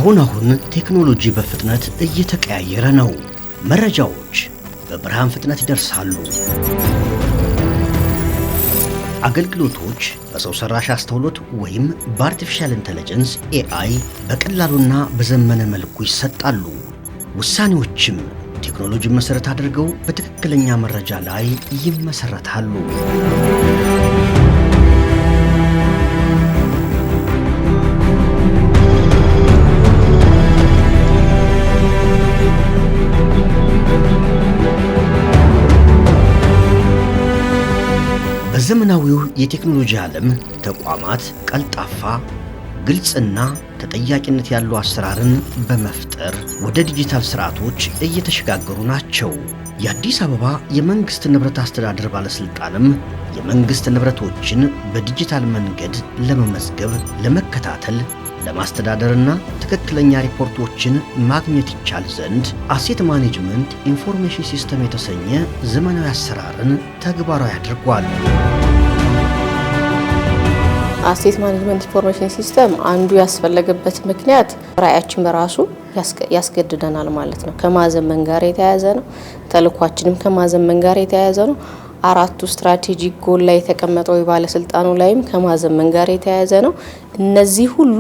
አሁን ቴክኖሎጂ በፍጥነት እየተቀያየረ ነው። መረጃዎች በብርሃን ፍጥነት ይደርሳሉ። አገልግሎቶች በሰው ሰራሽ አስተውሎት ወይም በአርቲፊሻል ኢንተለጀንስ AI በቀላሉና በዘመነ መልኩ ይሰጣሉ። ውሳኔዎችም ቴክኖሎጂ መሰረት አድርገው በትክክለኛ መረጃ ላይ ይመሰረታሉ። በዘመናዊው የቴክኖሎጂ ዓለም ተቋማት ቀልጣፋ፣ ግልጽና ተጠያቂነት ያለው አሰራርን በመፍጠር ወደ ዲጂታል ስርዓቶች እየተሸጋገሩ ናቸው። የአዲስ አበባ የመንግስት ንብረት አስተዳደር ባለስልጣንም የመንግስት ንብረቶችን በዲጂታል መንገድ ለመመዝገብ፣ ለመከታተል፣ ለማስተዳደርና ትክክለኛ ሪፖርቶችን ማግኘት ይቻል ዘንድ አሴት ማኔጅመንት ኢንፎርሜሽን ሲስተም የተሰኘ ዘመናዊ አሰራርን ተግባራዊ አድርጓል። አሴት ማኔጅመንት ኢንፎርሜሽን ሲስተም አንዱ ያስፈለገበት ምክንያት ራዕያችን በራሱ ያስገድደናል ማለት ነው። ከማዘመን ጋር የተያያዘ ነው። ተልኳችንም ከማዘመን ጋር የተያያዘ ነው። አራቱ ስትራቴጂክ ጎል ላይ የተቀመጠው የባለስልጣኑ ላይም ከማዘመን ጋር የተያያዘ ነው። እነዚህ ሁሉ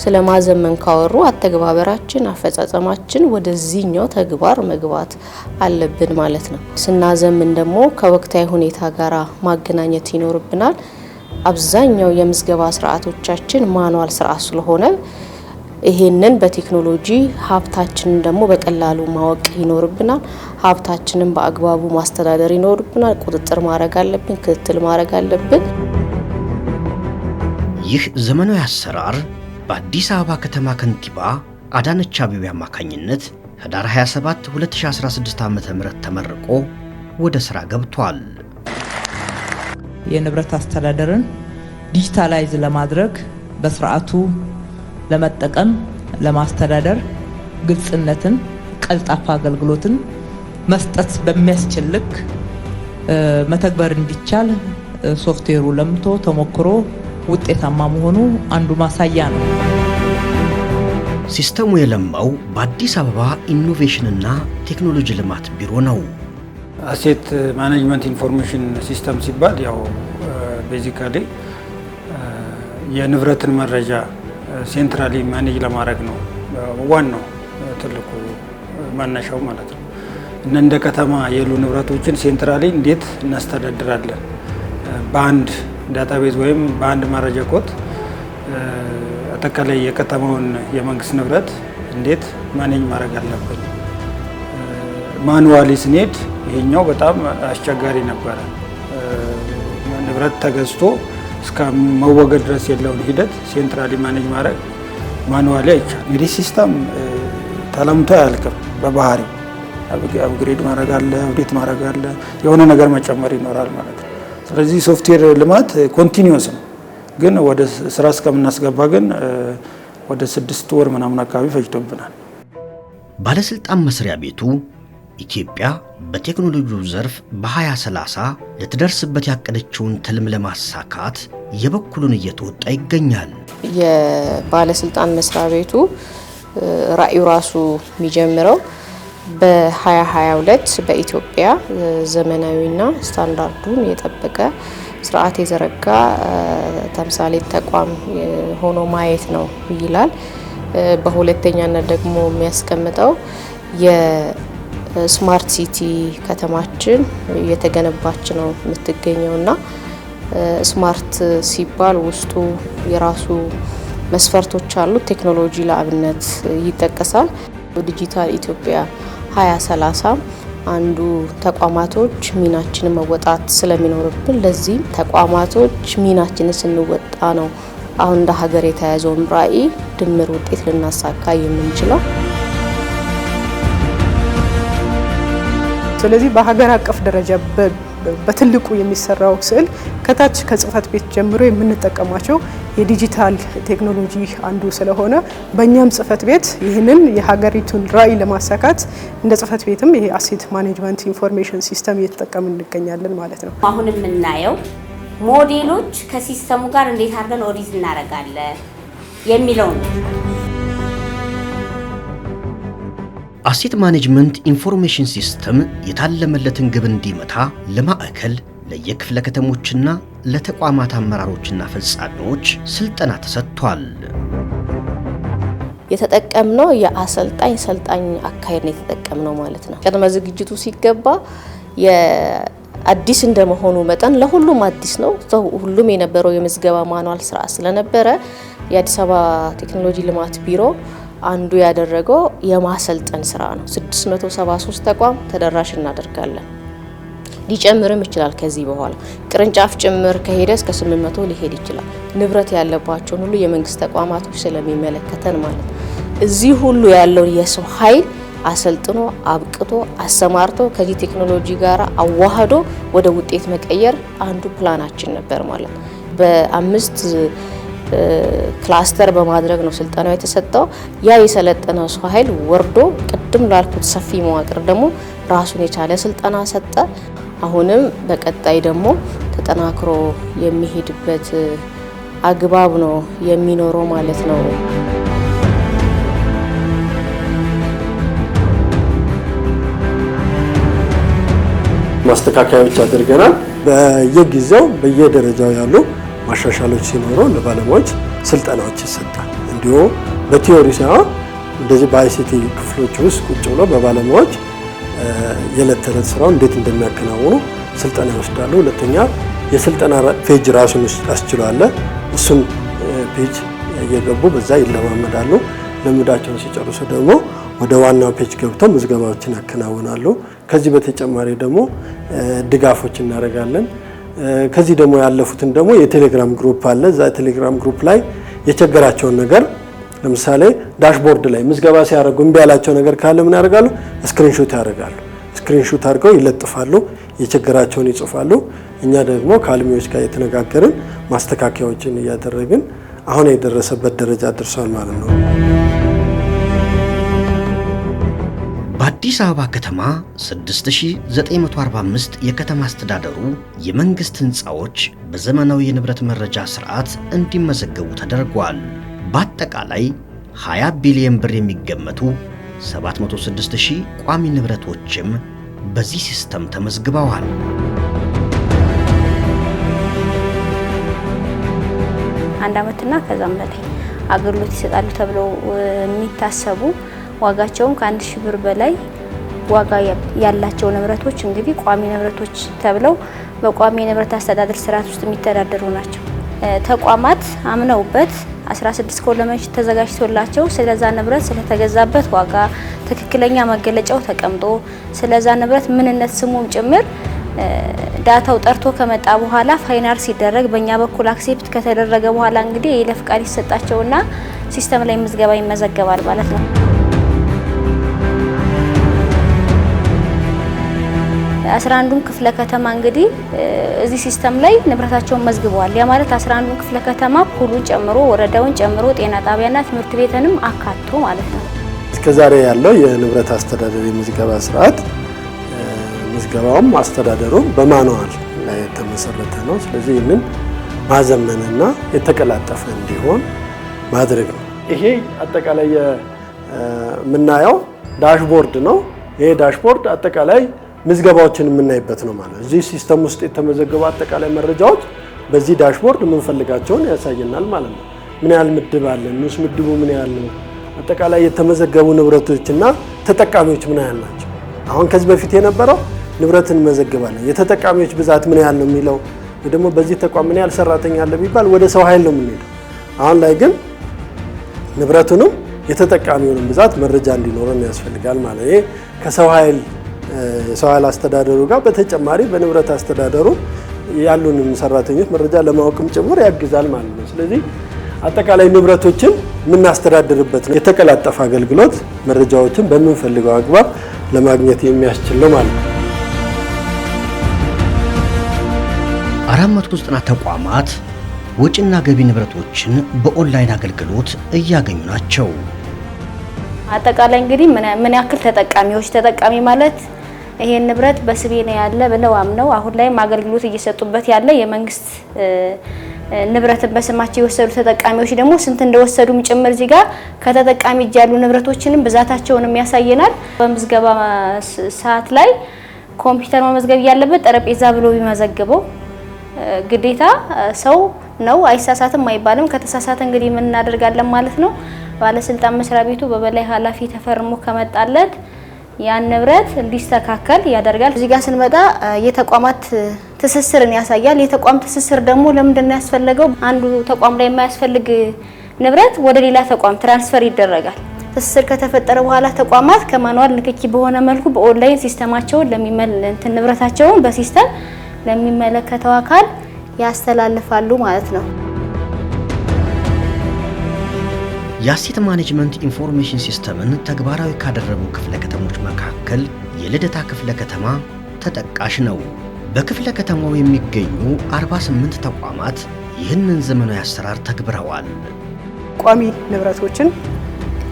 ስለማዘመን ካወሩ አተግባበራችን፣ አፈጻጸማችን ወደዚህኛው ተግባር መግባት አለብን ማለት ነው። ስናዘምን ደግሞ ከወቅታዊ ሁኔታ ጋር ማገናኘት ይኖርብናል። አብዛኛው የምዝገባ ስርዓቶቻችን ማኑዋል ስርዓት ስለሆነ ይሄንን በቴክኖሎጂ ሀብታችንን ደግሞ በቀላሉ ማወቅ ይኖርብናል። ሀብታችንን በአግባቡ ማስተዳደር ይኖርብናል። ቁጥጥር ማድረግ አለብን፣ ክትትል ማድረግ አለብን። ይህ ዘመናዊ አሰራር በአዲስ አበባ ከተማ ከንቲባ አዳነች አቤቤ አማካኝነት ህዳር 27 2016 ዓ.ም ተመርቆ ወደ ስራ ገብቷል። የንብረት አስተዳደርን ዲጂታላይዝ ለማድረግ በስርዓቱ ለመጠቀም ለማስተዳደር ግልጽነትን፣ ቀልጣፋ አገልግሎትን መስጠት በሚያስችል ልክ መተግበር እንዲቻል ሶፍትዌሩ ለምቶ ተሞክሮ ውጤታማ መሆኑ አንዱ ማሳያ ነው። ሲስተሙ የለማው በአዲስ አበባ ኢኖቬሽንና ቴክኖሎጂ ልማት ቢሮ ነው። አሴት ማኔጅመንት ኢንፎርሜሽን ሲስተም ሲባል ያው ቤዚካሊ የንብረትን መረጃ ሴንትራሊ ማኔጅ ለማድረግ ነው ዋናው ትልቁ ማናሻው ማለት ነው። እንደ ከተማ ያሉ ንብረቶችን ሴንትራሊ እንዴት እናስተዳድራለን፣ በአንድ ዳታቤዝ ወይም በአንድ መረጃ ኮድ አጠቃላይ የከተማውን የመንግስት ንብረት እንዴት ማኔጅ ማድረግ አለብን። ማኑዋሊ ስንሄድ ይሄኛው በጣም አስቸጋሪ ነበረ። ንብረት ተገዝቶ እስከ መወገድ ድረስ ያለውን ሂደት ሴንትራሊ ማኔጅ ማድረግ ማኑዋሊ አይቻልም። እንግዲህ ሲስተም ተለምቶ አያልቅም። በባህሪው አፕግሬድ ማድረግ አለ፣ አፕዴት ማድረግ አለ፣ የሆነ ነገር መጨመር ይኖራል ማለት ነው። ስለዚህ ሶፍትዌር ልማት ኮንቲኒዩስ ነው። ግን ወደ ስራ እስከምናስገባ ግን ወደ 6 ወር ምናምን አካባቢ ፈጅቶብናል። ባለስልጣን መስሪያ ቤቱ ኢትዮጵያ በቴክኖሎጂው ዘርፍ በ2030 ለተደርስበት ያቀደችውን ትልም ለማሳካት የበኩሉን እየተወጣ ይገኛል። የባለስልጣን መስሪያ ቤቱ ራዕዩ ራሱ የሚጀምረው በ2022 በኢትዮጵያ ዘመናዊና ስታንዳርዱን የጠበቀ ስርዓት የዘረጋ ተምሳሌት ተቋም ሆኖ ማየት ነው ይላል። በሁለተኛነት ደግሞ የሚያስቀምጠው ስማርት ሲቲ ከተማችን እየተገነባች ነው የምትገኘውና ስማርት ሲባል ውስጡ የራሱ መስፈርቶች አሉት። ቴክኖሎጂ ለአብነት ይጠቀሳል። ዲጂታል ኢትዮጵያ 2030 አንዱ ተቋማቶች ሚናችንን መወጣት ስለሚኖርብን ለዚህም ተቋማቶች ሚናችንን ስንወጣ ነው አሁን እንደ ሀገር የተያዘውን ራዕይ ድምር ውጤት ልናሳካ የምንችለው። ስለዚህ በሀገር አቀፍ ደረጃ በትልቁ የሚሰራው ስዕል ከታች ከጽህፈት ቤት ጀምሮ የምንጠቀማቸው የዲጂታል ቴክኖሎጂ አንዱ ስለሆነ በእኛም ጽህፈት ቤት ይህንን የሀገሪቱን ራዕይ ለማሳካት እንደ ጽህፈት ቤትም ይሄ አሴት ማኔጅመንት ኢንፎርሜሽን ሲስተም እየተጠቀምን እንገኛለን ማለት ነው። አሁን የምናየው ሞዴሎች ከሲስተሙ ጋር እንዴት አድርገን ኦዲት እናደርጋለን የሚለው ነው። አሴት ማኔጅመንት ኢንፎርሜሽን ሲስተም የታለመለትን ግብ እንዲመታ ለማዕከል ለየክፍለ ከተሞችና ለተቋማት አመራሮችና ፈጻሚዎች ስልጠና ተሰጥቷል። የተጠቀምነው የአሰልጣኝ ሰልጣኝ አካሄድ ነው የተጠቀምነው ማለት ነው። ቅድመ ዝግጅቱ ሲገባ የአዲስ እንደመሆኑ መጠን ለሁሉም አዲስ ነው። ሁሉም የነበረው የምዝገባ ማኑዋል ስርዓት ስለነበረ የአዲስ አበባ ቴክኖሎጂ ልማት ቢሮ አንዱ ያደረገው የማሰልጠን ስራ ነው። 673 ተቋም ተደራሽ እናደርጋለን። ሊጨምርም ይችላል። ከዚህ በኋላ ቅርንጫፍ ጭምር ከሄደ እስከ 800 ሊሄድ ይችላል። ንብረት ያለባቸውን ሁሉ የመንግስት ተቋማቶች ስለሚመለከተን ማለት ነው። እዚህ ሁሉ ያለው የሰው ኃይል አሰልጥኖ አብቅቶ አሰማርቶ ከዚህ ቴክኖሎጂ ጋር አዋህዶ ወደ ውጤት መቀየር አንዱ ፕላናችን ነበር ማለት ነው። በ5 ክላስተር በማድረግ ነው ስልጠናው የተሰጠው። ያ የሰለጠነው ሰው ኃይል ወርዶ ቅድም ላልኩት ሰፊ መዋቅር ደግሞ ራሱን የቻለ ስልጠና ሰጠ። አሁንም በቀጣይ ደግሞ ተጠናክሮ የሚሄድበት አግባብ ነው የሚኖረው ማለት ነው። ማስተካከያዎች አድርገናል። በየጊዜው በየደረጃው ያሉ ማሻሻሎች ሲኖሩ ለባለሙያዎች ስልጠናዎች ይሰጣል። እንዲሁ በቲዮሪ ሳይሆን እንደዚህ በአይሲቲ ክፍሎች ውስጥ ቁጭ ብሎ በባለሙያዎች የዕለት ተዕለት ስራው እንዴት እንደሚያከናውኑ ስልጠና ይወስዳሉ። ሁለተኛ የስልጠና ፔጅ ራሱን አስችሏል። እሱን ፔጅ እየገቡ በዛ ይለማመዳሉ። ልምዳቸውን ሲጨርሱ ደግሞ ወደ ዋናው ፔጅ ገብተው ምዝገባዎችን ያከናውናሉ። ከዚህ በተጨማሪ ደግሞ ድጋፎች እናደርጋለን። ከዚህ ደግሞ ያለፉትን ደግሞ የቴሌግራም ግሩፕ አለ። እዛ ቴሌግራም ግሩፕ ላይ የቸገራቸውን ነገር ለምሳሌ ዳሽቦርድ ላይ ምዝገባ ሲያደርጉ እምቢ ያላቸው ነገር ካለ ምን ያደርጋሉ? ስክሪንሾት ያደርጋሉ። ስክሪንሾት አድርገው ይለጥፋሉ፣ የቸገራቸውን ይጽፋሉ። እኛ ደግሞ ከአልሚዎች ጋር የተነጋገርን ማስተካከያዎችን እያደረግን አሁን የደረሰበት ደረጃ ደርሷል ማለት ነው። በአዲስ አበባ ከተማ 6945 የከተማ አስተዳደሩ የመንግስት ህንፃዎች በዘመናዊ የንብረት መረጃ ስርዓት እንዲመዘገቡ ተደርጓል። በአጠቃላይ 20 ቢሊዮን ብር የሚገመቱ 76000 ቋሚ ንብረቶችም በዚህ ሲስተም ተመዝግበዋል። አንድ አመትና ከዛም በላይ አገልግሎት ይሰጣሉ ተብለው የሚታሰቡ ዋጋቸውም ከ1000 ብር በላይ ዋጋ ያላቸው ንብረቶች እንግዲህ ቋሚ ንብረቶች ተብለው በቋሚ ንብረት አስተዳደር ስርዓት ውስጥ የሚተዳደሩ ናቸው። ተቋማት አምነውበት 16 ኮለመንት ተዘጋጅቶላቸው ስለዛ ንብረት ስለተገዛበት ዋጋ ትክክለኛ መገለጫው ተቀምጦ ስለዛ ንብረት ምንነት ስሙም ጭምር ዳታው ጠርቶ ከመጣ በኋላ ፋይናል ሲደረግ በእኛ በኩል አክሴፕት ከተደረገ በኋላ እንግዲህ የይለፍ ቃል ይሰጣቸውና ሲስተም ላይ ምዝገባ ይመዘገባል ማለት ነው። 11ዱን ክፍለ ከተማ እንግዲህ እዚህ ሲስተም ላይ ንብረታቸውን መዝግበዋል። ያ ማለት 11ዱን ክፍለ ከተማ ፑሉን ጨምሮ ወረዳውን ጨምሮ ጤና ጣቢያና ትምህርት ቤትንም አካቶ ማለት ነው። እስከዛሬ ያለው የንብረት አስተዳደር የምዝገባ ስርዓት ምዝገባውም አስተዳደሩ በማኑዋል ላይ የተመሰረተ ነው። ስለዚህ ይህንን ማዘመንና የተቀላጠፈ እንዲሆን ማድረግ ነው። ይሄ አጠቃላይ የምናየው ዳሽቦርድ ነው። ይሄ ዳሽቦርድ አጠቃላይ ምዝገባዎችን የምናይበት ነው ማለት ነው። እዚህ ሲስተም ውስጥ የተመዘገቡ አጠቃላይ መረጃዎች በዚህ ዳሽቦርድ የምንፈልጋቸውን ያሳየናል ማለት ነው። ምን ያህል ምድብ አለ፣ ንዑስ ምድቡ ምን ያህል ነው፣ አጠቃላይ የተመዘገቡ ንብረቶችና ተጠቃሚዎች ምን ያህል ናቸው። አሁን ከዚህ በፊት የነበረው ንብረትን እንመዘግባለን፣ የተጠቃሚዎች ብዛት ምን ያህል ነው የሚለው ደግሞ በዚህ ተቋም ምን ያህል ሰራተኛ አለ ቢባል ወደ ሰው ኃይል ነው የምንሄደው። አሁን ላይ ግን ንብረቱንም የተጠቃሚውንም ብዛት መረጃ እንዲኖረን ያስፈልጋል ማለት ነው። ይሄ ከሰው ኃይል የሰው ኃይል አስተዳደሩ ጋር በተጨማሪ በንብረት አስተዳደሩ ያሉንን ሰራተኞች መረጃ ለማወቅም ጭምር ያግዛል ማለት ነው። ስለዚህ አጠቃላይ ንብረቶችን የምናስተዳድርበት ነው የተቀላጠፈ አገልግሎት መረጃዎችን በምንፈልገው አግባብ ለማግኘት የሚያስችል ነው ማለት ነው። 490 ተቋማት ወጪና ገቢ ንብረቶችን በኦንላይን አገልግሎት እያገኙ ናቸው። አጠቃላይ እንግዲህ ምን ያክል ተጠቃሚ ማለት ይሄን ንብረት በስቤ ነው ያለ ብለው አምነው አሁን ላይም አገልግሎት እየሰጡበት ያለ የመንግስት ንብረትን በስማቸው የወሰዱ ተጠቃሚዎች ደግሞ ስንት እንደወሰዱም ጭምር እዚህ ጋር ከተጠቃሚ እጅ ያሉ ንብረቶችንም ብዛታቸውንም ያሳየናል። በምዝገባ ሰዓት ላይ ኮምፒውተር መመዝገብ ያለበት ጠረጴዛ ብሎ ቢመዘግበው ግዴታ ሰው ነው፣ አይሳሳትም አይባልም። ከተሳሳተ እንግዲህ ምን እናደርጋለን ማለት ነው? ባለስልጣን መስሪያ ቤቱ በበላይ ኃላፊ ተፈርሞ ከመጣለት ያን ንብረት እንዲስተካከል ያደርጋል። እዚህ ጋር ስንመጣ የተቋማት ትስስርን ያሳያል። የተቋም ትስስር ደግሞ ለምንድን ነው ያስፈልገው? አንዱ ተቋም ላይ የማያስፈልግ ንብረት ወደ ሌላ ተቋም ትራንስፈር ይደረጋል። ትስስር ከተፈጠረ በኋላ ተቋማት ከማኑዋል ንክኪ በሆነ መልኩ በኦንላይን ሲስተማቸውን ንብረታቸውን በሲስተም ለሚመለከተው አካል ያስተላልፋሉ ማለት ነው። የአሴት ማኔጅመንት ኢንፎርሜሽን ሲስተምን ተግባራዊ ካደረጉ ክፍለ ከተሞች መካከል የልደታ ክፍለ ከተማ ተጠቃሽ ነው። በክፍለ ከተማው የሚገኙ 48 ተቋማት ይህንን ዘመናዊ አሰራር ተግብረዋል። ቋሚ ንብረቶችን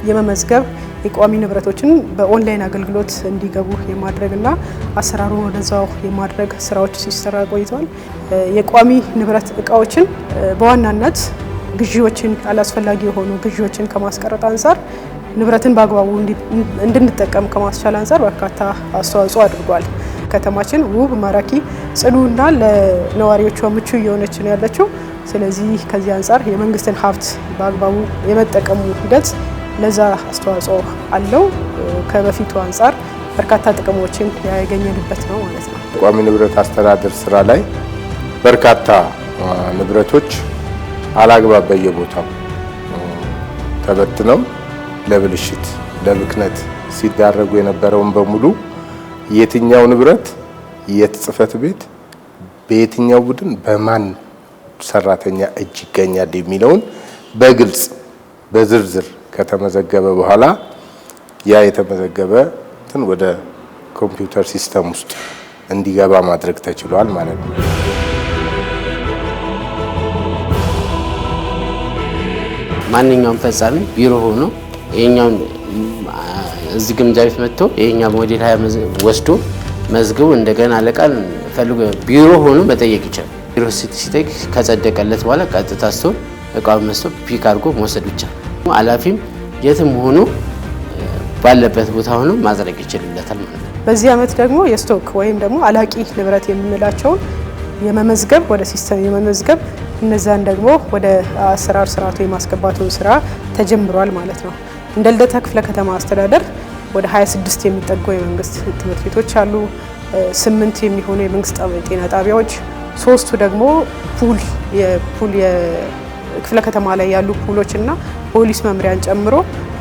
የመመዝገብ የቋሚ ንብረቶችን በኦንላይን አገልግሎት እንዲገቡ የማድረግና አሰራሩ ወደዛው የማድረግ ስራዎች ሲሰራ ቆይተዋል። የቋሚ ንብረት እቃዎችን በዋናነት ግዢዎችን አላስፈላጊ የሆኑ ግዢዎችን ከማስቀረት አንፃር ንብረትን በአግባቡ እንድንጠቀም ከማስቻል አንፃር በርካታ አስተዋጽኦ አድርጓል። ከተማችን ውብ፣ ማራኪ፣ ጽዱና ለነዋሪዎቿ ምቹ እየሆነች ነው ያለችው። ስለዚህ ከዚህ አንፃር የመንግስትን ሀብት በአግባቡ የመጠቀሙ ሂደት ለዛ አስተዋጽኦ አለው። ከበፊቱ አንፃር በርካታ ጥቅሞችን ያገኘንበት ነው ማለት ነው። ቋሚ ንብረት አስተዳደር ስራ ላይ በርካታ ንብረቶች አላግባብ በየቦታው ተበትነው ለብልሽት ለብክነት ሲዳረጉ የነበረውን በሙሉ የትኛው ንብረት የት ጽሕፈት ቤት በየትኛው ቡድን በማን ሰራተኛ እጅ ይገኛል የሚለውን በግልጽ በዝርዝር ከተመዘገበ በኋላ ያ የተመዘገበ ወደ ኮምፒውተር ሲስተም ውስጥ እንዲገባ ማድረግ ተችሏል ማለት ነው። ማንኛውም ፈጻሚ ቢሮ ሆኖ ይሄኛውን እዚህ ግምጃ ቤት መጥቶ ይሄኛ ሞዴል 20 ወስዶ መዝግቡ እንደገና ለቃል ፈልጎ ቢሮ ሆኖ መጠየቅ ይችላል። ቢሮ ሲጠይቅ ከጸደቀለት በኋላ ቀጥታ ስቶ እቃውን መስቶ ፒክ አድርጎ መውሰድ ብቻ። ኃላፊም የትም ሆኖ ባለበት ቦታ ሆኖ ማጽደቅ ይችላልታል ማለት ነው። በዚህ ዓመት ደግሞ የስቶክ ወይም ደግሞ አላቂ ንብረት የምንላቸውን የመመዝገብ ወደ ሲስተም የመመዝገብ እነዛን ደግሞ ወደ አሰራር ስርዓቱ የማስገባቱን ስራ ተጀምሯል ማለት ነው። እንደ ልደታ ክፍለ ከተማ አስተዳደር ወደ 26 የሚጠጉ የመንግስት ትምህርት ቤቶች አሉ። 8 የሚሆኑ የመንግስት ጤና ጣቢያዎች፣ 3ቱ ደግሞ የክፍለ ከተማ ላይ ያሉ ፑሎች እና ፖሊስ መምሪያን ጨምሮ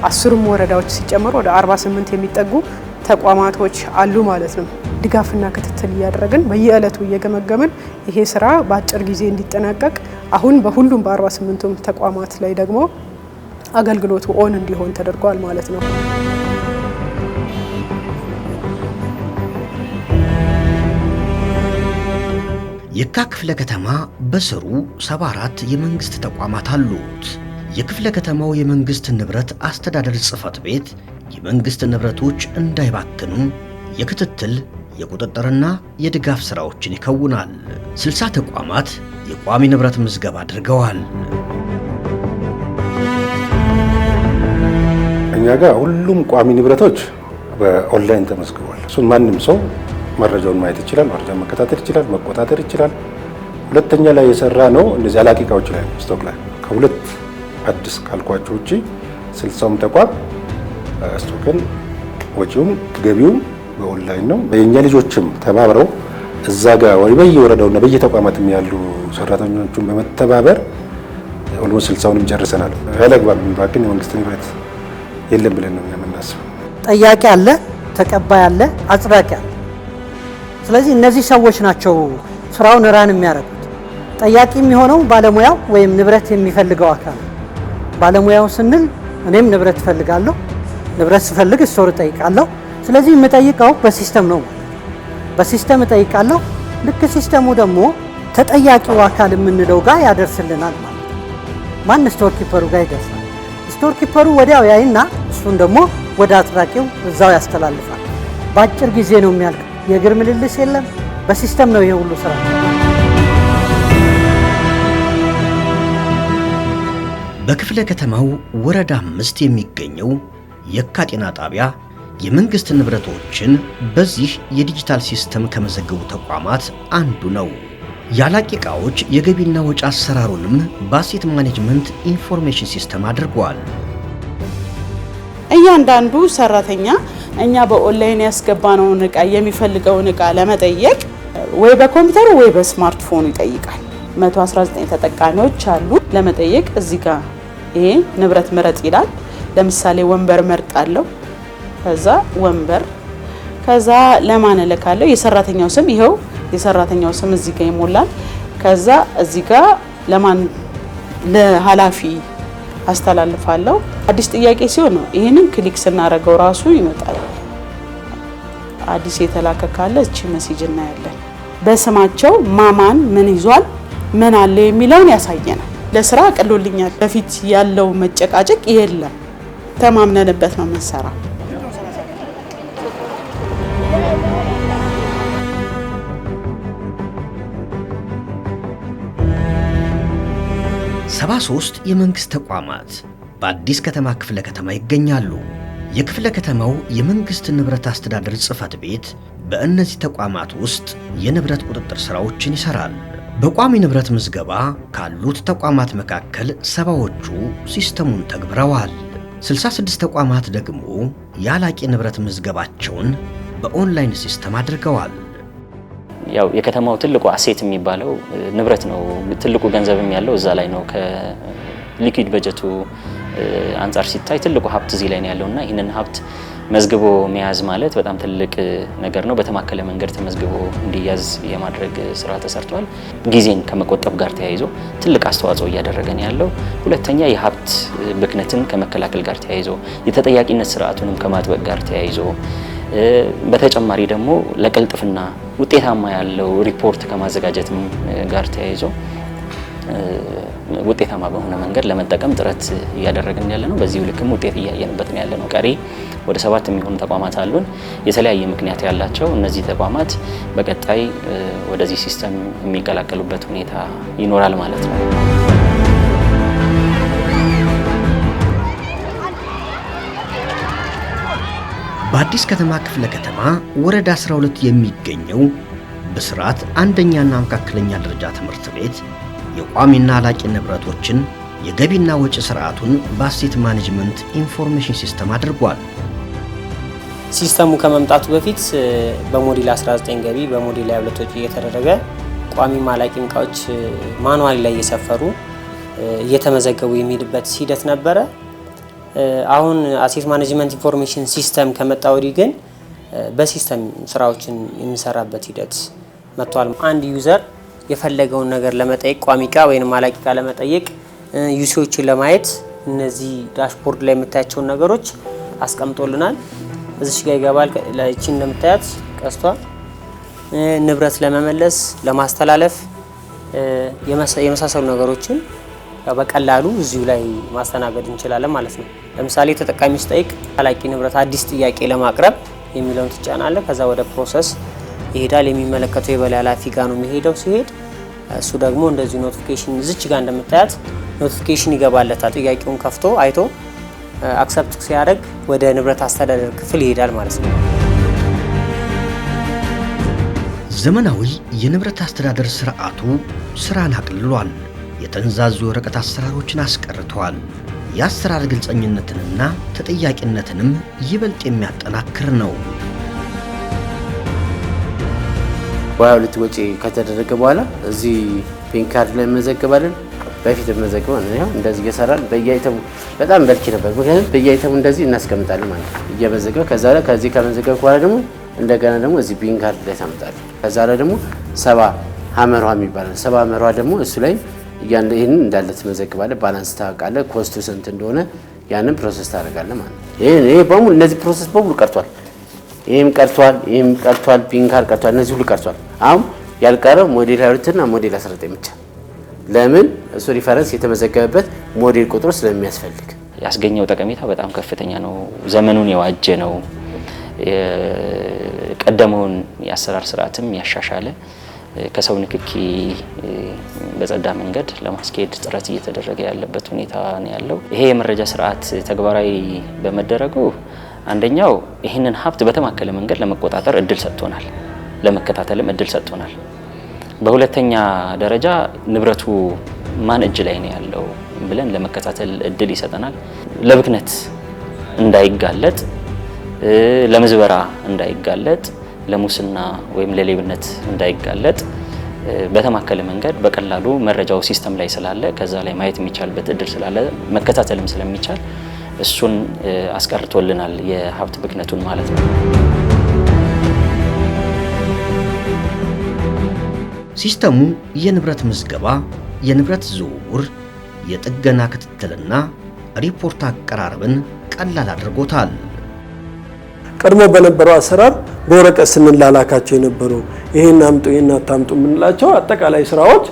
10ም ወረዳዎች ሲጨመሩ ወደ 48 የሚጠጉ ተቋማቶች አሉ ማለት ነው። ድጋፍና ክትትል እያደረግን በየዕለቱ እየገመገምን ይሄ ስራ በአጭር ጊዜ እንዲጠናቀቅ አሁን በሁሉም በ48ቱም ተቋማት ላይ ደግሞ አገልግሎቱ ኦን እንዲሆን ተደርጓል ማለት ነው። የካ ክፍለ ከተማ በስሩ 74 የመንግስት ተቋማት አሉት። የክፍለ ከተማው የመንግስት ንብረት አስተዳደር ጽሕፈት ቤት የመንግስት ንብረቶች እንዳይባክኑ የክትትል የቁጥጥርና የድጋፍ ስራዎችን ይከውናል። 60 ተቋማት የቋሚ ንብረት ምዝገባ አድርገዋል። እኛ ጋር ሁሉም ቋሚ ንብረቶች በኦንላይን ተመዝግበዋል። እሱን ማንም ሰው መረጃውን ማየት ይችላል፣ መረጃ መከታተል ይችላል፣ መቆጣጠር ይችላል። ሁለተኛ ላይ የሰራ ነው እነዚህ አላቂ እቃዎች ላይ ስቶክ ላይ ከሁለት አዲስ ካልኳቸው ውጪ 60ም ተቋም ስቶክን ወጪውም ገቢውም በኦንላይን ነው። የኛ ልጆችም ተባብረው እዛ ጋር ወይ በየወረዳውና በየተቋማትም ያሉ ሰራተኞቹን በመተባበር ኦልሞስት 60ንም ጨርሰናል። ያለግባብ የሚባክን የመንግስት ንብረት የለም ብለን ነው የምናስበው። ጠያቂ አለ፣ ተቀባይ አለ፣ አጽዳቂ አለ። ስለዚህ እነዚህ ሰዎች ናቸው ስራውን ራን የሚያደርጉት። ጠያቂ የሚሆነው ባለሙያው ወይም ንብረት የሚፈልገው አካል። ባለሙያው ስንል እኔም ንብረት እፈልጋለሁ፣ ንብረት ስፈልግ ስቶር እጠይቃለሁ። ስለዚህ የምጠይቀው በሲስተም ነው። በሲስተም እጠይቃለሁ። ልክ ሲስተሙ ደግሞ ተጠያቂው አካል የምንለው ጋር ያደርስልናል ማለት ነው። ማን ስቶር ኪፐሩ ጋር ይደርሳል። ስቶር ኪፐሩ ወዲያው ያይና እሱን ደግሞ ወደ አጥራቂው እዛው ያስተላልፋል። በአጭር ጊዜ ነው የሚያልቅ። የእግር ምልልስ የለም። በሲስተም ነው ይሄ ሁሉ ስራ። በክፍለ ከተማው ወረዳ 5 የሚገኘው የካ ጤና ጣቢያ የመንግስት ንብረቶችን በዚህ የዲጂታል ሲስተም ከመዘገቡ ተቋማት አንዱ ነው። ያላቂ ዕቃዎች የገቢና ወጪ አሰራሩንም በአሴት ማኔጅመንት ኢንፎርሜሽን ሲስተም አድርጓል። እያንዳንዱ ሰራተኛ እኛ በኦንላይን ያስገባነውን ዕቃ የሚፈልገውን ዕቃ ለመጠየቅ ወይ በኮምፒውተሩ ወይ በስማርትፎኑ ይጠይቃል። 119 ተጠቃሚዎች አሉ። ለመጠየቅ እዚህ ጋር ይሄ ንብረት ምረጥ ይላል። ለምሳሌ ወንበር መርጣለሁ። ከዛ ወንበር ከዛ ለማን እልካለሁ? የሰራተኛው ስም ይሄው የሰራተኛው ስም እዚህ ጋር ይሞላል። ከዛ እዚህ ጋር ለማን ለኃላፊ አስተላልፋለሁ። አዲስ ጥያቄ ሲሆን ነው ይሄንን ክሊክ ስናደርገው ራሱ ይመጣል። አዲስ የተላከ ካለ እቺ ሜሴጅ እናያለን። በስማቸው ማማን ምን ይዟል ምን አለ የሚለውን ያሳየናል። ለስራ አቅሎልኛል። በፊት ያለው መጨቃጨቅ የለም። ተማምነንበት ነው የምንሰራው። ሰባ 3 የመንግስት ተቋማት በአዲስ ከተማ ክፍለ ከተማ ይገኛሉ። የክፍለ ከተማው የመንግስት ንብረት አስተዳደር ጽሕፈት ቤት በእነዚህ ተቋማት ውስጥ የንብረት ቁጥጥር ስራዎችን ይሰራል። በቋሚ ንብረት ምዝገባ ካሉት ተቋማት መካከል 70ዎቹ ሲስተሙን ተግብረዋል። 66 ተቋማት ደግሞ ያላቂ ንብረት ምዝገባቸውን በኦንላይን ሲስተም አድርገዋል። ያው የከተማው ትልቁ አሴት የሚባለው ንብረት ነው። ትልቁ ገንዘብም ያለው እዛ ላይ ነው። ከሊኩዊድ በጀቱ አንጻር ሲታይ ትልቁ ሀብት እዚህ ላይ ነው ያለውና ይህንን ሀብት መዝግቦ መያዝ ማለት በጣም ትልቅ ነገር ነው። በተማከለ መንገድ ተመዝግቦ እንዲያዝ የማድረግ ስራ ተሰርቷል። ጊዜን ከመቆጠብ ጋር ተያይዞ ትልቅ አስተዋጽኦ እያደረገ ነው ያለው። ሁለተኛ የሀብት ብክነትን ከመከላከል ጋር ተያይዞ የተጠያቂነት ስርዓቱንም ከማጥበቅ ጋር ተያይዞ በተጨማሪ ደግሞ ለቅልጥፍና ውጤታማ ያለው ሪፖርት ከማዘጋጀትም ጋር ተያይዞ ውጤታማ በሆነ መንገድ ለመጠቀም ጥረት እያደረግን ያለ ነው። በዚህ ልክም ውጤት እያየንበት ነው ያለ ነው። ቀሪ ወደ 7 የሚሆኑ ተቋማት አሉን። የተለያየ ምክንያት ያላቸው እነዚህ ተቋማት በቀጣይ ወደዚህ ሲስተም የሚቀላቀሉበት ሁኔታ ይኖራል ማለት ነው። በአዲስ ከተማ ክፍለ ከተማ ወረዳ 12 የሚገኘው ብስራት አንደኛና መካከለኛ ደረጃ ትምህርት ቤት የቋሚና ላቂ ንብረቶችን የገቢና ወጪ ስርዓቱን በአሴት ማኔጅመንት ኢንፎርሜሽን ሲስተም አድርጓል። ሲስተሙ ከመምጣቱ በፊት በሞዴል 19 ገቢ በሞዴል 22 ወጪ እየተደረገ ቋሚ ማላቂ ዕቃዎች ማኑዋል ላይ እየሰፈሩ እየተመዘገቡ የሚሄድበት ሂደት ነበረ። አሁን አሴት ማኔጅመንት ኢንፎርሜሽን ሲስተም ከመጣ ወዲህ ግን በሲስተም ስራዎችን የሚሰራበት ሂደት መጥቷል። አንድ ዩዘር የፈለገውን ነገር ለመጠየቅ ቋሚ ዕቃ ወይም ማላቂ ዕቃ ለመጠየቅ ዩሲዎችን ለማየት እነዚህ ዳሽቦርድ ላይ የምታያቸውን ነገሮች አስቀምጦልናል። እዚሽ ጋር ይገባል። ለእቺ እንደምታያት ቀስቷ ንብረት ለመመለስ ለማስተላለፍ የመሳሰሉ ነገሮችን በቀላሉ እዚሁ ላይ ማስተናገድ እንችላለን ማለት ነው። ለምሳሌ ተጠቃሚ ሲጠይቅ ማላቂ ንብረት አዲስ ጥያቄ ለማቅረብ የሚለውን ትጫናለ። ከዛ ወደ ፕሮሰስ ይሄዳል። የሚመለከተው የበላይ ኃላፊ ጋር ነው የሚሄደው። ሲሄድ እሱ ደግሞ እንደዚህ ኖቲፊኬሽን እዚች ጋር እንደምታያት ኖቲፊኬሽን ይገባለታል። ጥያቄውን ከፍቶ አይቶ አክሰፕት ሲያደርግ ወደ ንብረት አስተዳደር ክፍል ይሄዳል ማለት ነው። ዘመናዊ የንብረት አስተዳደር ስርዓቱ ስራን አቅልሏል። የተንዛዙ የወረቀት አሰራሮችን አስቀርቷል። የአሰራር ግልጸኝነትንና ተጠያቂነትንም ይበልጥ የሚያጠናክር ነው። በ22 ወጪ ከተደረገ በኋላ እዚህ ፒን ካርድ ላይ መዘገባለን። በፊት መዘገባን ነው እንደዚህ እየሰራን በየአይተሙ በጣም በልኪ ነበር። ምክንያቱም በየአይተሙ እንደዚህ እናስቀምጣለን ማለት ነው እየመዘገበ ከዛ ላይ ከዚህ ከመዘገብ በኋላ ደግሞ እንደገና ደግሞ እዚህ ፒን ካርድ ላይ ታመጣለህ። ከዛ ላይ ደግሞ 70 ሀመሯ የሚባል 70 ሀመሯ ደግሞ እሱ ላይ ይሄን እንዳለ ትመዘግባለህ። ባላንስ ታውቃለህ። ኮስቱ ስንት እንደሆነ ያንን ፕሮሰስ ታደርጋለህ ማለት ነው። ይሄ በሙሉ እነዚህ ፕሮሰስ በሙሉ ቀርቷል። ይሄም ቀርቷል፣ ፒን ካርድ ቀርቷል። እነዚህ ሁሉ ቀርቷል። አሁን ያልቀረው ሞዴል 22 እና ሞዴል 19 ብቻ። ለምን እሱ ሪፈረንስ የተመዘገበበት ሞዴል ቁጥሩ ስለሚያስፈልግ ያስገኘው ጠቀሜታ በጣም ከፍተኛ ነው። ዘመኑን የዋጀ ነው። የቀደመውን የአሰራር ስርዓትም ያሻሻለ ከሰው ንክኪ በጸዳ መንገድ ለማስኬድ ጥረት እየተደረገ ያለበት ሁኔታ ነው ያለው። ይሄ የመረጃ ስርዓት ተግባራዊ በመደረጉ አንደኛው ይህንን ሀብት በተማከለ መንገድ ለመቆጣጠር እድል ሰጥቶናል፣ ለመከታተልም እድል ሰጥቶናል። በሁለተኛ ደረጃ ንብረቱ ማን እጅ ላይ ነው ያለው ብለን ለመከታተል እድል ይሰጠናል። ለብክነት እንዳይጋለጥ፣ ለምዝበራ እንዳይጋለጥ፣ ለሙስና ወይም ለሌብነት እንዳይጋለጥ በተማከለ መንገድ በቀላሉ መረጃው ሲስተም ላይ ስላለ ከዛ ላይ ማየት የሚቻልበት እድል ስላለ መከታተልም ስለሚቻል እሱን አስቀርቶልናል፣ የሀብት ብክነቱን ማለት ነው። ሲስተሙ የንብረት ምዝገባ፣ የንብረት ዝውውር፣ የጥገና ክትትልና ሪፖርት አቀራረብን ቀላል አድርጎታል። ቀድሞ በነበረው አሰራር በወረቀት ስንላላካቸው የነበሩ ይሄን አምጡ ይሄን አታምጡ የምንላቸው አጠቃላይ ስራዎች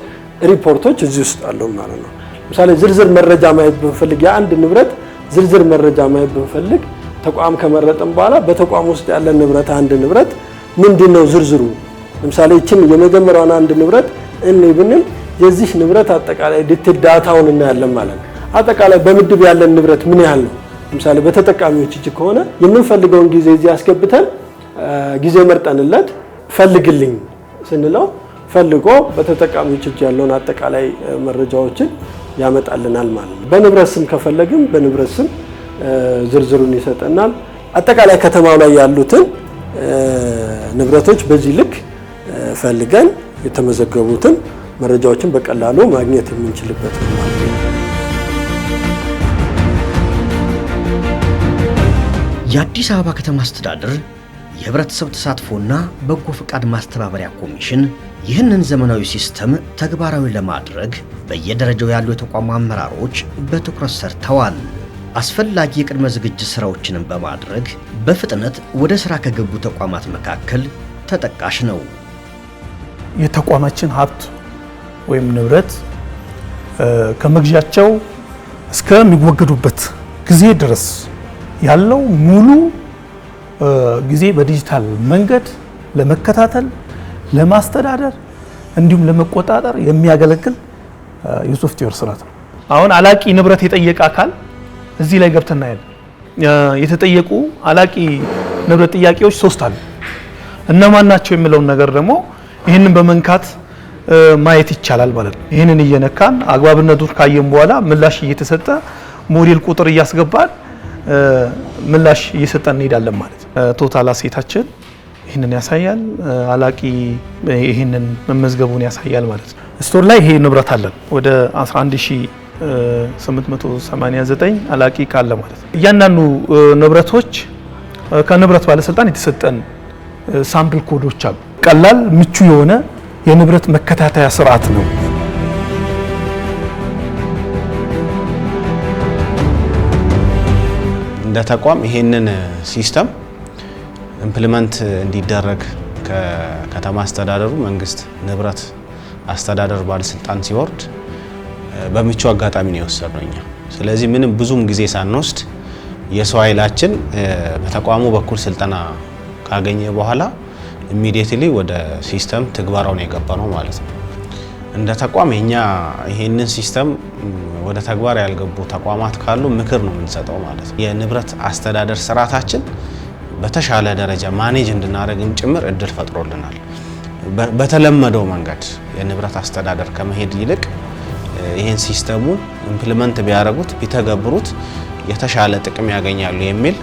ሪፖርቶች እዚህ ውስጥ አሉ ማለት ነው። ለምሳሌ ዝርዝር መረጃ ማየት ብንፈልግ የአንድ ንብረት ዝርዝር መረጃ ማየት ብንፈልግ ተቋም ከመረጠን በኋላ በተቋም ውስጥ ያለ ንብረት አንድ ንብረት ምንድነው ዝርዝሩ? ለምሳሌ እቺን የመጀመሪያውን አንድ ንብረት ብንል የዚህ ንብረት አጠቃላይ ዲቴል ዳታውን እናያለን ማለት ነው። አጠቃላይ በምድብ ያለን ንብረት ምን ያህል ነው? ለምሳሌ በተጠቃሚዎች እጅ ከሆነ የምንፈልገውን ጊዜ እዚህ አስገብተን ጊዜ መርጠንለት ፈልግልኝ ስንለው ፈልጎ በተጠቃሚዎች እጅ ያለውን አጠቃላይ መረጃዎችን ያመጣልናል ማለት ነው። በንብረት ስም ከፈለግን በንብረት ስም ዝርዝሩን ይሰጠናል። አጠቃላይ ከተማው ላይ ያሉትን ንብረቶች በዚህ ልክ ፈልገን የተመዘገቡትን መረጃዎችን በቀላሉ ማግኘት የምንችልበት ነው ማለት ነው። የአዲስ አበባ ከተማ አስተዳደር የህብረተሰብ ተሳትፎና በጎ ፈቃድ ማስተባበሪያ ኮሚሽን ይህንን ዘመናዊ ሲስተም ተግባራዊ ለማድረግ በየደረጃው ያሉ የተቋሙ አመራሮች በትኩረት ሰርተዋል። አስፈላጊ የቅድመ ዝግጅት ስራዎችንም በማድረግ በፍጥነት ወደ ስራ ከገቡ ተቋማት መካከል ተጠቃሽ ነው። የተቋማችን ሀብት ንብረት ከመግዣቸው እስከሚወገዱበት ጊዜ ድረስ ያለው ሙሉ ጊዜ በዲጂታል መንገድ ለመከታተል፣ ለማስተዳደር እንዲሁም ለመቆጣጠር የሚያገለግል የሶፍትዌር ስርዓት ነው። አሁን አላቂ ንብረት የጠየቀ አካል እዚህ ላይ ገብተና የተጠየቁ አላቂ ንብረት ጥያቄዎች 3 አሉ። እነማን ናቸው የሚለውን ነገር ደግሞ ይህንን በመንካት ማየት ይቻላል ማለት ነው። ይህንን እየነካን አግባብነቱን ካየን በኋላ ምላሽ እየተሰጠ ሞዴል ቁጥር እያስገባን ምላሽ እየሰጠን እንሄዳለን ማለት ነው። ቶታል አሴታችን ይህንን ያሳያል። አላቂ ይህንን መመዝገቡን ያሳያል ማለት ነው። ስቶር ላይ ይሄ ንብረት አለን ወደ 11889 አላቂ ካለ ማለት ነው። እያንዳንዱ ንብረቶች ከንብረት ባለስልጣን የተሰጠን ሳምፕል ኮዶች አሉ። ቀላል ምቹ የሆነ የንብረት መከታተያ ስርዓት ነው። እንደ ተቋም ይሄንን ሲስተም ኢምፕሊመንት እንዲደረግ ከከተማ አስተዳደሩ መንግስት ንብረት አስተዳደር ባለስልጣን ሲወርድ በምቹ አጋጣሚ ነው የወሰድነው እኛ። ስለዚህ ምንም ብዙም ጊዜ ሳንወስድ የሰው ኃይላችን በተቋሙ በኩል ስልጠና ካገኘ በኋላ ኢሚዲየትሊ ወደ ሲስተም ትግበራውን የገባ ነው ማለት ነው። እንደ ተቋም የኛ ይሄንን ሲስተም ወደ ተግባር ያልገቡ ተቋማት ካሉ ምክር ነው የምንሰጠው ማለት ነው። የንብረት አስተዳደር ስርዓታችን በተሻለ ደረጃ ማኔጅ እንድናደርግም ጭምር እድል ፈጥሮልናል። በተለመደው መንገድ የንብረት አስተዳደር ከመሄድ ይልቅ ይሄን ሲስተሙን ኢምፕሊመንት ቢያደርጉት ቢተገብሩት የተሻለ ጥቅም ያገኛሉ የሚል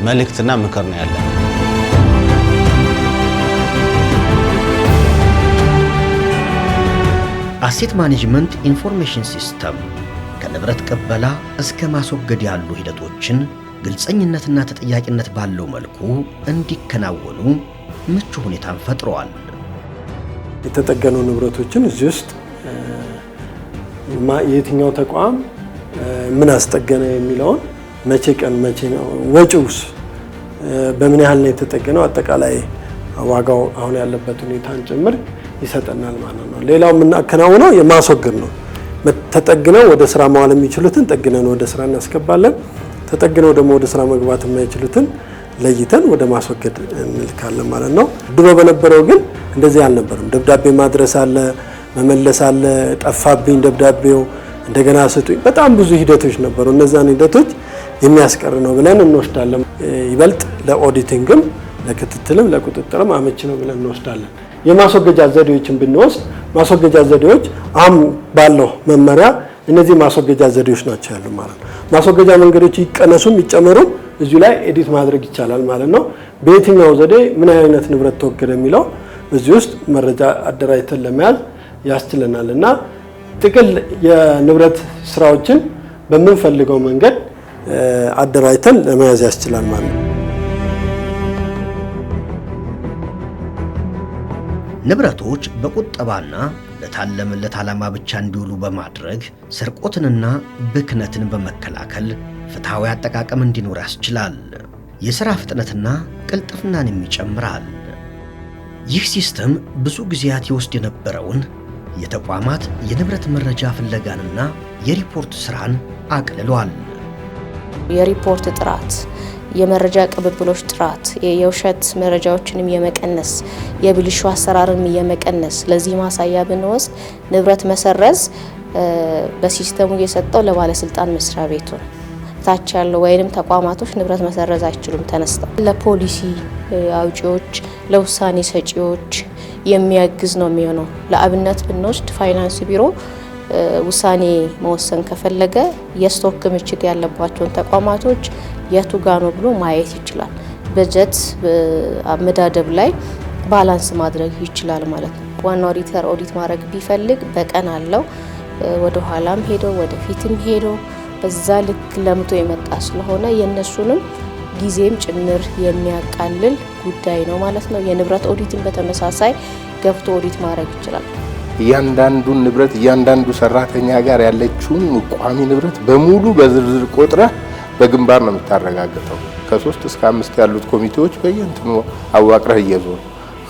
መልእክትና ምክር ነው ያለን። አሴት ማኔጅመንት ኢንፎርሜሽን ሲስተም ከንብረት ቅበላ እስከ ማስወገድ ያሉ ሂደቶችን ግልጸኝነትና ተጠያቂነት ባለው መልኩ እንዲከናወኑ ምቹ ሁኔታን ፈጥሯል። የተጠገኑ ንብረቶችን እዚህ ውስጥ የትኛው ተቋም ምን አስጠገነ የሚለውን መቼ ቀን መቼ ነው ወጪውስ በምን ያህል ነው የተጠገነው አጠቃላይ ዋጋው አሁን ያለበት ሁኔታን ጭምር ይሰጠናል ማለት ነው። ሌላው የምናከናውነው የማስወገድ ነው። ተጠግነው ወደ ስራ መዋል የሚችሉትን ጠግነን ወደ ስራ እናስገባለን። ተጠግነው ደግሞ ወደ ስራ መግባት የማይችሉትን ለይተን ወደ ማስወገድ እንልካለን ማለት ነው። ድሮ በነበረው ግን እንደዚህ አልነበረም። ደብዳቤ ማድረስ አለ፣ መመለስ አለ፣ ጠፋብኝ ደብዳቤው እንደገና ስጡኝ፣ በጣም ብዙ ሂደቶች ነበሩ። እነዛን ሂደቶች የሚያስቀር ነው ብለን እንወስዳለን። ይበልጥ ለኦዲቲንግም ለክትትልም ለቁጥጥርም አመቺ ነው ብለን እንወስዳለን። የማስወገጃ ዘዴዎችን ብንወስድ ማስወገጃ ዘዴዎች አሁን ባለው መመሪያ እነዚህ ማስወገጃ ዘዴዎች ናቸው ያሉ ማለት ነው። ማስወገጃ መንገዶች ይቀነሱም ይጨመሩም እዚሁ ላይ ኤዲት ማድረግ ይቻላል ማለት ነው። በየትኛው ዘዴ ምን አይነት ንብረት ተወገደ የሚለው እዚህ ውስጥ መረጃ አደራጅተን ለመያዝ ያስችለናልና ጥቅል የንብረት ስራዎችን በምንፈልገው መንገድ አደራጅተን ለመያዝ ያስችላል ማለት ነው። ንብረቶች በቁጠባና ለታለመለት ዓላማ ብቻ እንዲውሉ በማድረግ ስርቆትንና ብክነትን በመከላከል ፍትሃዊ አጠቃቀም እንዲኖር ያስችላል። የሥራ ፍጥነትና ቅልጥፍናንም ይጨምራል። ይህ ሲስተም ብዙ ጊዜያት ይወስድ የነበረውን የተቋማት የንብረት መረጃ ፍለጋንና የሪፖርት ሥራን አቅልሏል። የሪፖርት ጥራት፣ የመረጃ ቅብብሎች ጥራት፣ የውሸት መረጃዎችንም የመቀነስ የብልሹ አሰራርን የመቀነስ ለዚህ ማሳያ ብንወስድ ንብረት መሰረዝ በሲስተሙ የሰጠው ለባለስልጣን መስሪያ ቤቱ ነው። ታች ያለው ወይንም ተቋማቶች ንብረት መሰረዝ አይችሉም ተነስተው ለፖሊሲ አውጪዎች ለውሳኔ ሰጪዎች የሚያግዝ ነው የሚሆነው። ለአብነት ብንወስድ ፋይናንስ ቢሮ ውሳኔ መወሰን ከፈለገ የስቶክ ክምችት ያለባቸውን ተቋማቶች የቱ ጋር ነው ብሎ ማየት ይችላል። በጀት አመዳደብ ላይ ባላንስ ማድረግ ይችላል ማለት ነው። ዋናው ኦዲተር ኦዲት ማድረግ ቢፈልግ በቀን አለው ወደ ኋላም ሄዶ ወደ ፊትም ሄዶ በዛ ልክ ለምቶ የመጣ ስለሆነ የነሱንም ጊዜም ጭምር የሚያቃልል ጉዳይ ነው ማለት ነው። የንብረት ኦዲትን በተመሳሳይ ገብቶ ኦዲት ማድረግ ይችላል። እያንዳንዱን ንብረት እያንዳንዱ ሰራተኛ ጋር ያለችውን ቋሚ ንብረት በሙሉ በዝርዝር ቆጥረህ በግንባር ነው የምታረጋግጠው። ከ3 እስከ 5 ያሉት ኮሚቴዎች በየእንትኑ አዋቅረህ እየዞሩ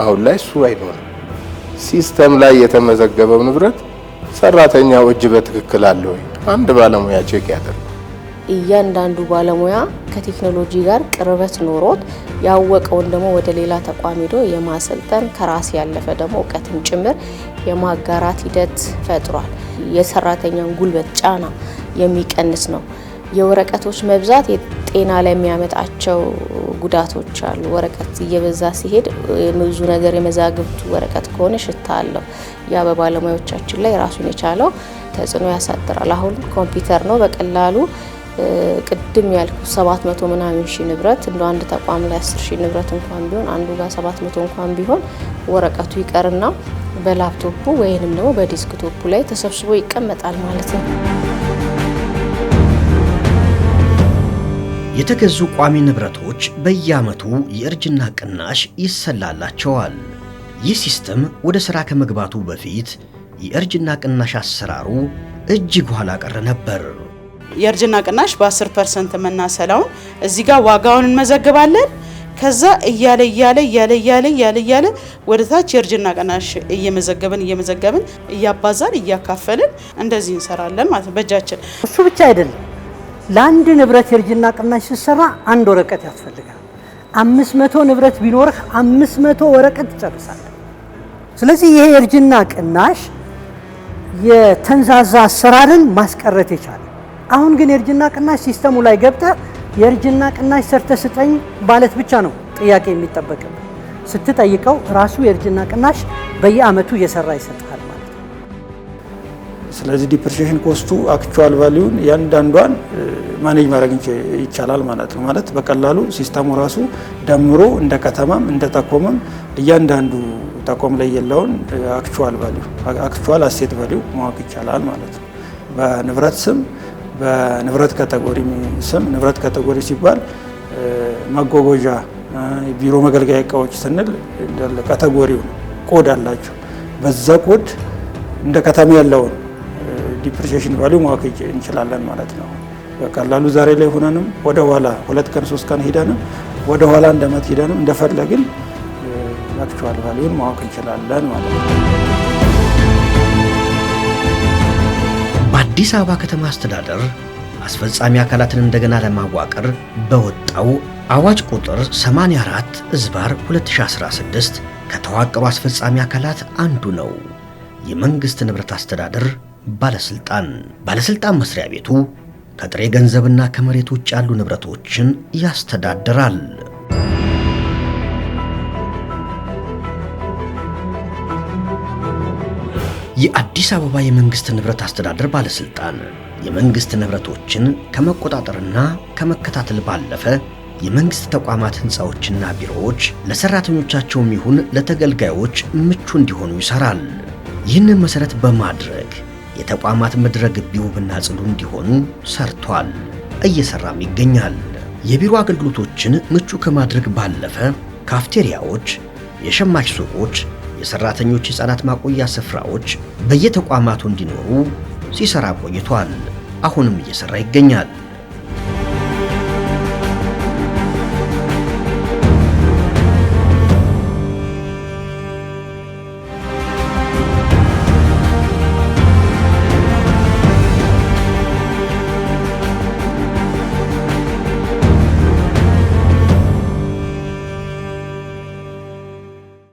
አሁን ላይ እሱ አይኖርም። ሲስተም ላይ የተመዘገበው ንብረት ሰራተኛው እጅ በትክክል አለ ወይ አንድ ባለሙያ ቼክ ያደርጋል። እያንዳንዱ ባለሙያ ከቴክኖሎጂ ጋር ቅርበት ኖሮት ያወቀውን ደግሞ ወደ ሌላ ተቋም ሄዶ የማሰልጠን ከራስ ያለፈ ደግሞ እውቀትን ጭምር የማጋራት ሂደት ፈጥሯል። የሰራተኛውን ጉልበት ጫና የሚቀንስ ነው። የወረቀቶች መብዛት የጤና ላይ የሚያመጣቸው ጉዳቶች አሉ። ወረቀት እየበዛ ሲሄድ ብዙ ነገር የመዛግብቱ ወረቀት ከሆነ ሽታ አለው። ያ በባለሙያዎቻችን ላይ ራሱን የቻለው ተጽዕኖ ያሳድራል። አሁን ኮምፒውተር ነው በቀላሉ ቅድም ያልኩ 700 ምናምን ሺህ ንብረት እንደ አንድ ተቋም ላይ 10 ሺህ ንብረት እንኳን ቢሆን አንዱ ጋር 700 እንኳን ቢሆን ወረቀቱ ይቀርና በላፕቶፑ ወይንም ደግሞ በዲስክቶፑ ላይ ተሰብስቦ ይቀመጣል ማለት ነው። የተገዙ ቋሚ ንብረቶች በየዓመቱ የእርጅና ቅናሽ ይሰላላቸዋል። ይህ ሲስተም ወደ ሥራ ከመግባቱ በፊት የእርጅና ቅናሽ አሰራሩ እጅግ ኋላ ቀር ነበር። የእርጅና ቅናሽ በ10% መናሰላውን እዚህ ጋር ዋጋውን እንመዘግባለን። ከዛ እያለ ወደ ታች የእርጅና ቅናሽ እየመዘገብን እያባዛን እያካፈልን እንደዚህ እንሰራለን ማለት ነው በእጃችን። እሱ ብቻ አይደለም። ለአንድ ንብረት የእርጅና ቅናሽ ሲሰራ አንድ ወረቀት ያስፈልጋል። 500 ንብረት ቢኖርህ 500 ወረቀት ትጨርሳለህ። ስለዚህ ይሄ የእርጅና ቅናሽ የተንዛዛ አሰራርን ማስቀረት ይቻላል። አሁን ግን የእርጅና ቅናሽ ሲስተሙ ላይ ገብተህ የእርጅና ቅናሽ ሰርተህ ስጠኝ ማለት ብቻ ነው ጥያቄ የሚጠበቅብህ። ስትጠይቀው ራሱ የእርጅና ቅናሽ በየአመቱ እየሰራ ይሰጣል ማለት ነው። ስለዚህ ዲፕሪሺየሽን ኮስቱ አክቹዋል ቫልዩን ያንዳንዷን ማኔጅ ማድረግ ይቻላል ማለት ነው። ማለት በቀላሉ ሲስተሙ ራሱ ደምሮ እንደ ከተማም እንደ ተቋምም እያንዳንዱ ተቋም ላይ ያለውን አክቹዋል ቫልዩ አክቹዋል አሴት ቫልዩ ማወቅ ይቻላል ማለት ነው። በንብረት ስም በንብረት ካቴጎሪ ስም ንብረት ካቴጎሪ ሲባል ማጓጓዣ ቢሮ መገልገያ እቃዎች ስንል እንዳለ ካቴጎሪው ኮድ አላቸው። በዛ ኮድ እንደ ከተማ ያለውን ዲፕሪሺየሽን ቫልዩ ማወቅ እንችላለን ማለት ነው። በቀላሉ ዛሬ ላይ ሆነንም ወደ ኋላ 2 ቀን 3 ቀን ሄደንም ወደ ኋላ እንደመት ሄደንም እንደፈለግን አክቹዋል ቫልዩን ማወቅ እንችላለን ማለት ነው። በአዲስ አበባ ከተማ አስተዳደር አስፈጻሚ አካላትን እንደገና ለማዋቀር በወጣው አዋጅ ቁጥር 84/2016 ከተዋቀሩ አስፈጻሚ አካላት አንዱ ነው። የመንግስት ንብረት አስተዳደር ባለስልጣን መስሪያ ቤቱ ከጥሬ ገንዘብና ከመሬት ውጭ ያሉ ንብረቶችን ያስተዳድራል። የአዲስ አበባ የመንግስት ንብረት አስተዳደር ባለስልጣን የመንግስት ንብረቶችን ከመቆጣጠርና ከመከታተል ባለፈ የመንግስት ተቋማት ህንፃዎችና ቢሮዎች ለሰራተኞቻቸውም ይሁን ለተገልጋዮች ምቹ እንዲሆኑ ይሰራል። ይህንን መሰረት በማድረግ የተቋማት ምድረ ግቢ ውብና ጽዱ እንዲሆኑ ሰርቷል፣ እየሰራም ይገኛል። የቢሮ አገልግሎቶችን ምቹ ከማድረግ ባለፈ ካፍቴሪያዎች፣ የሸማች ሱቆች፣ የሰራተኞች ህፃናት ማቆያ ስፍራዎች በየተቋማቱ እንዲኖሩ ሲሰራ ቆይቷል። አሁንም እየሰራ ይገኛል።